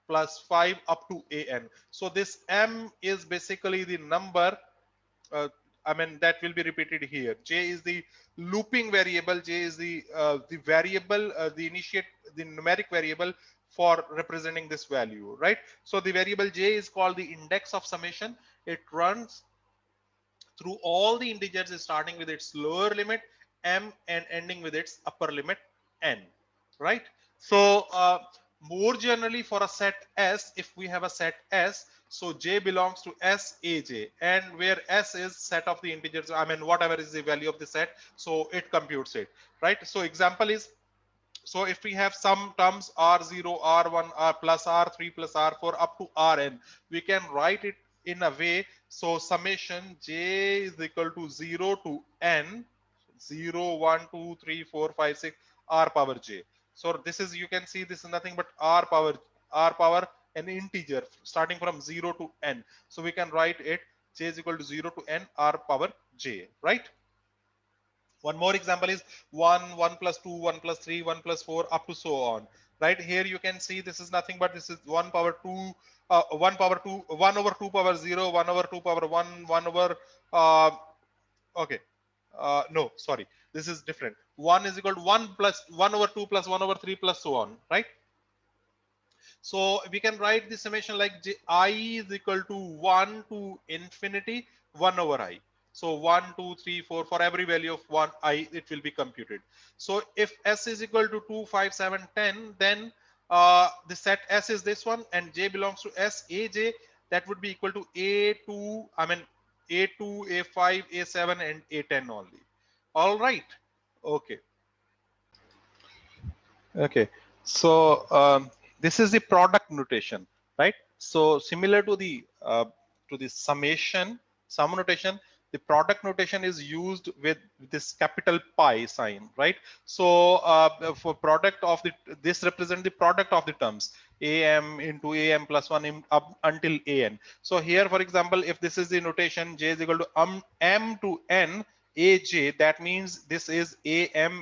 plus 5 up to an. So this m is basically the number uh, that will be repeated here. J is the looping variable. J is the variable, the numeric variable for representing this value, right? So the variable J is called the index of summation. It runs through all the integers starting with its lower limit m and ending with its upper limit n, right? So more generally for a set S, if we have a set S, so J belongs to S AJ, and where S is set of the integers, whatever is the value of the set, so it computes it, right? So example is, so if we have some terms R0, R1, R plus R3 plus R4 up to Rn, we can write it in a way. So summation J is equal to 0 to N, 0, 1, 2, 3, 4, 5, 6, R power J. So this is, you can see this is nothing but R power an integer starting from 0 to N. So we can write it J is equal to 0 to N R power J, right? One more example is 1, 1 plus 2, 1 plus 3, 1 plus 4, up to so on. Right here you can see this is nothing but this is 1 power 2, 1 power 2, 1 over 2 power 0, 1 over 2 power 1, 1 over, okay, no, sorry, this is different. 1 is equal to 1 plus 1 over 2 plus 1 over 3 plus so on, right? So we can write the summation like I is equal to 1 to infinity 1 over I. So 1, 2, 3, 4, for every value of 1 I, it will be computed. So if S is equal to 2, 5, 7, 10, then the set S is this one and J belongs to S, AJ, that would be equal to A2, A2, A5, A7 and A10 only. All right. Okay. Okay, so this is the product notation, right? So similar to the summation, sum notation, the product notation is used with this capital pi sign, right? So for product of the, this represent the product of the terms am into am plus 1 up until an. So here, for example, if this is the notation j is equal to m to n aj, that means this is am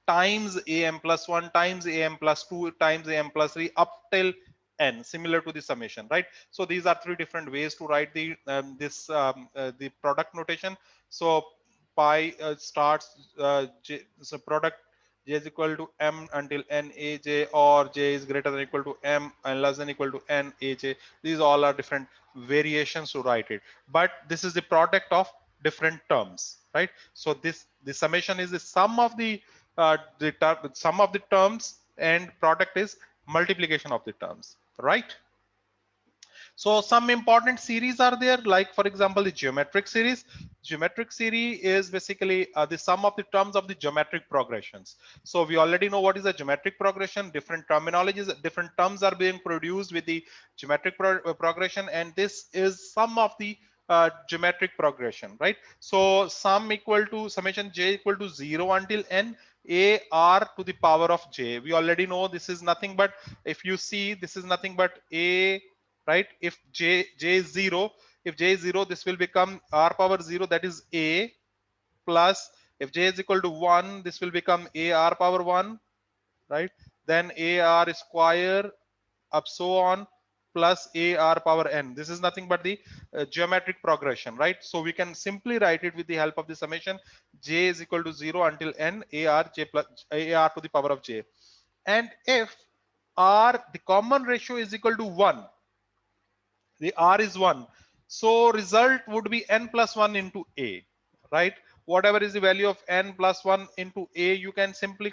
times am plus 1 times am plus 2 times am plus 3 up till n, similar to the summation, right? So these are three different ways to write the the product notation. So pi starts so product j is equal to m until n aj, or j is greater than equal to m and less than equal to n aj. These all are different variations to write it, but this is the product of different terms, right? So this, the summation is the sum of the sum of the terms, and product is multiplication of the terms, right? So some important series are there, like for example, the geometric series. Geometric series is basically the sum of the terms of the geometric progressions. So we already know what is a geometric progression. Different terminologies, different terms are being produced with the geometric progression, and this is sum of the geometric progression, right? So sum equal to summation j equal to 0 until n a r to the power of j. We already know this is nothing but, if you see, this is nothing but a, right? If j is 0, if j is 0, this will become r power 0, that is a, plus if j is equal to 1, this will become a r power 1, right? Then a r square up so on, plus a r power n. This is nothing but the geometric progression, right? So we can simply write it with the help of the summation j is equal to 0 until n a r j plus a r to the power of j. And if r, the common ratio, is equal to 1, the r is 1, so result would be n plus 1 into a, right? Whatever is the value of n plus 1 into a, you can simply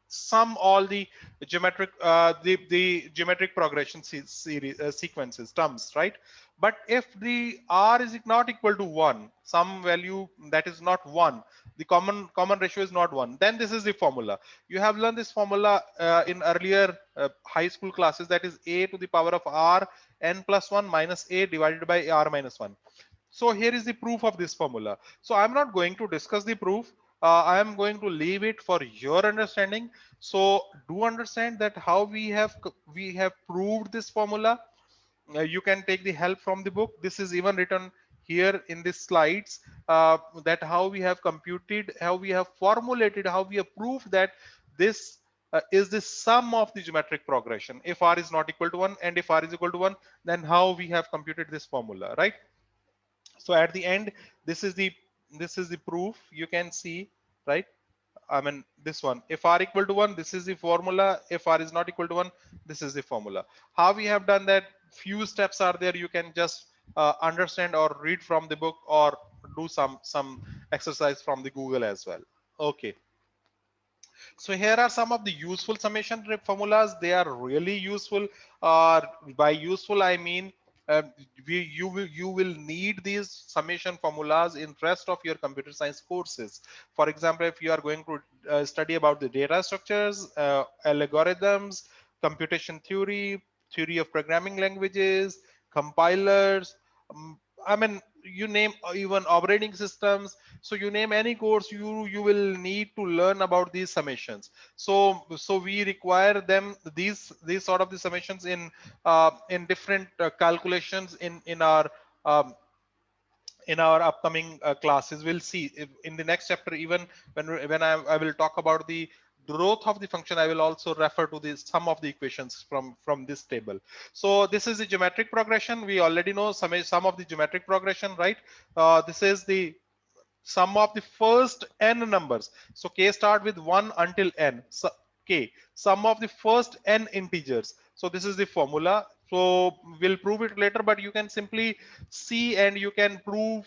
sum all the geometric the geometric progression series sequences terms, right? But if the r is not equal to 1, some value that is not 1, the common ratio is not 1, then this is the formula. You have learned this formula in earlier high school classes, that is a to the power of r n plus 1 minus a divided by r minus 1. So here is the proof of this formula. So I'm not going to discuss the proof. I am going to leave it for your understanding. So do understand that how we have proved this formula. You can take the help from the book. This is even written here in the slides, that how we have computed, how we have formulated, how we have proved that this is the sum of the geometric progression if r is not equal to 1, and if r is equal to 1, then how we have computed this formula, right? So at the end, this is the proof. You can see, right? I mean, this one, if r equal to 1, this is the formula. If r is not equal to 1, this is the formula. How we have done that, few steps are there. You can just understand or read from the book, or do some exercise from the Google as well. Okay. So here are some of the useful summation formulas. They are really useful. By useful, I mean you will need these summation formulas in rest of your computer science courses. For example, if you are going to study about the data structures, algorithms, computation theory, theory of programming languages, compilers, I mean, you name, even operating systems. So you name any course, you will need to learn about these summations. So we require them, these sort of the summations in different calculations um, in our upcoming classes. We'll see in the next chapter, even when I will talk about the growth of the function, I will also refer to the sum of the equations from this table. So this is the geometric progression. We already know some of the geometric progression, right? This is the sum of the first n numbers. So k start with 1 until n. So k, sum of the first n integers. So this is the formula. So we'll prove it later, but you can simply see and you can prove,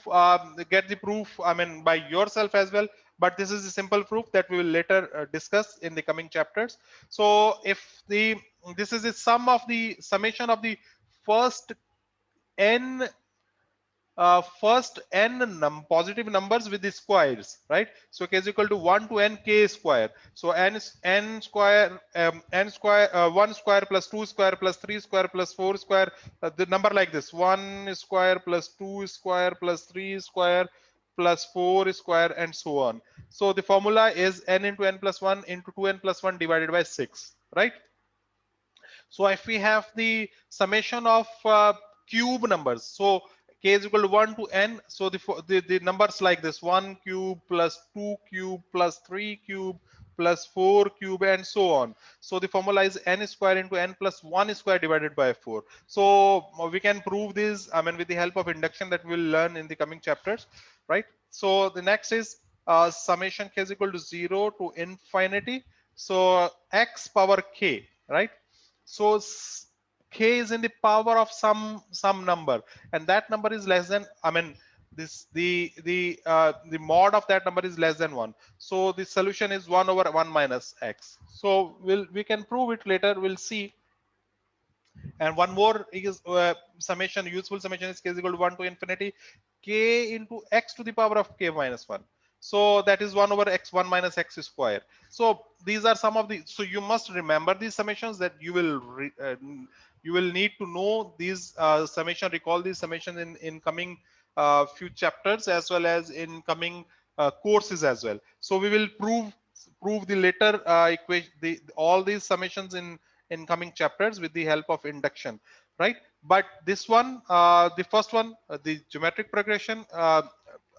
get the proof, I mean, by yourself as well. But this is the simple proof that we will later discuss in the coming chapters. So if this is the sum of the summation of the first n first n positive numbers with the squares, right? So k is equal to 1 to n k square. So n is n square, 1 square plus 2 square plus 3 square plus 4 square, the number like this: 1 square plus 2 square plus 3 square plus 4 square, and so on. So the formula is n into n plus 1 into 2n plus 1 divided by 6, right? So if we have the summation of cube numbers, so k is equal to 1 to n, so the numbers like this: 1 cube plus 2 cube plus 3 cube plus 4 cube, and so on. So the formula is n square into n plus 1 square divided by 4. So we can prove this, I mean, with the help of induction that we'll learn in the coming chapters, right? So the next is summation k is equal to 0 to infinity, so x power k, right? So k is in the power of some number, and that number is less than, I mean, this the mod of that number is less than 1. So the solution is 1 over 1 minus x. So we can prove it later, we'll see. And one more is summation, useful summation is k is equal to 1 to infinity k into x to the power of k minus 1. So that is 1 over x 1 minus x square. So these are some of the, so you must remember these summations, that you will need to know these summation, recall these summations in coming few chapters, as well as in coming courses as well. So we will prove the later equation, all these summations in coming chapters with the help of induction, right? But this one, the first one, the geometric progression,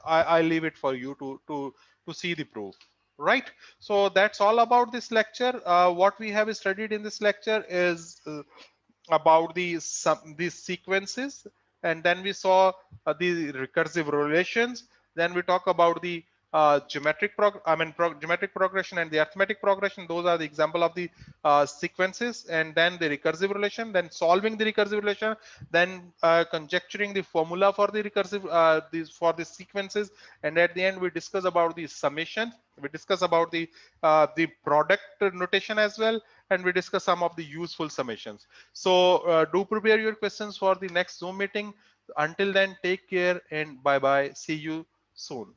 I leave it for you to see the proof, right? So that's all about this lecture. What we have studied in this lecture is about these sequences, and then we saw the recursive relations. Then we talk about the geometric progression and the arithmetic progression. Those are the example of the sequences. And then the recursive relation, then solving the recursive relation, then conjecturing the formula for the recursive for the sequences, and at the end we discuss about the summation. We discuss about the product notation as well, and we discuss some of the useful summations. So do prepare your questions for the next Zoom meeting. Until then, take care and bye bye. See you soon.